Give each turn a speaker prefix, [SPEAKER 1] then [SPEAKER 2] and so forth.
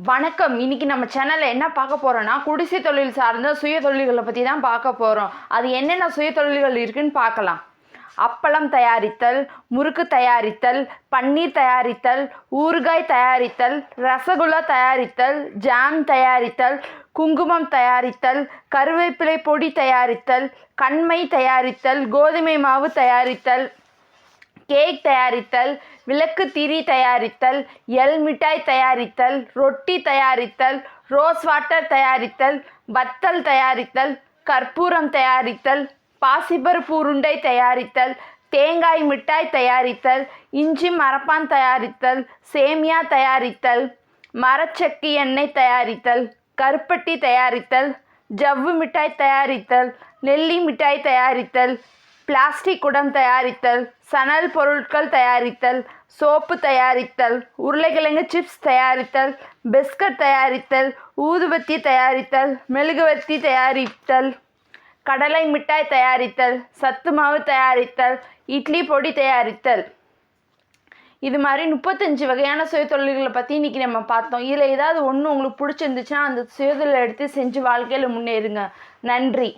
[SPEAKER 1] வணக்கம். இன்னைக்கு நம்ம சேனல்ல என்ன பார்க்க போறோம்னா, குடிசை தொழில் சார்ந்த சுய தொழில்களை பற்றி தான் பார்க்க போகிறோம். அது என்னென்ன சுய தொழில்கள் இருக்குன்னு பார்க்கலாம். அப்பளம் தயாரித்தல், முறுக்கு தயாரித்தல், பன்னீர் தயாரித்தல், ஊறுகாய் தயாரித்தல், ரசகுல்லா தயாரித்தல், ஜாம் தயாரித்தல், குங்குமம் தயாரித்தல், கருவேப்பிலை பொடி தயாரித்தல், கண்மை தயாரித்தல், கோதுமை மாவு தயாரித்தல், கேக் தயாரித்தல், விளக்கு திரி தயாரித்தல், எல் மிட்டாய் தயாரித்தல், ரொட்டி தயாரித்தல், ரோஸ் வாட்டர் தயாரித்தல், வத்தல் தயாரித்தல், கற்பூரம் தயாரித்தல், பாசிப்பருப்பு உருண்டை தயாரித்தல், தேங்காய் மிட்டாய் தயாரித்தல், இஞ்சி மரப்பான் தயாரித்தல், சேமியா தயாரித்தல், மரச்செக்கு எண்ணெய் தயாரித்தல், கருப்பட்டி தயாரித்தல், ஜவ்வு மிட்டாய் தயாரித்தல், நெல்லி மிட்டாய் தயாரித்தல், பிளாஸ்டிக் குடம் தயாரித்தல், சணல் பொருட்கள் தயாரித்தல், சோப்பு தயாரித்தல், உருளைக்கிழங்கு சிப்ஸ் தயாரித்தல், பிஸ்கட் தயாரித்தல், ஊதுபத்தி தயாரித்தல், மெழுகுவர்த்தி தயாரித்தல், கடலை மிட்டாய் தயாரித்தல், சத்து மாவு தயாரித்தல், இட்லி பொடி தயாரித்தல். இது மாதிரி 35 வகையான சுயதொழில்களை பற்றி இன்றைக்கி நம்ம பார்த்தோம். இதில் ஏதாவது ஒன்று உங்களுக்கு பிடிச்சிருந்துச்சுன்னா அந்த சுயதொழிலை எடுத்து செஞ்சு வாழ்க்கையில் முன்னேறுங்க. நன்றி.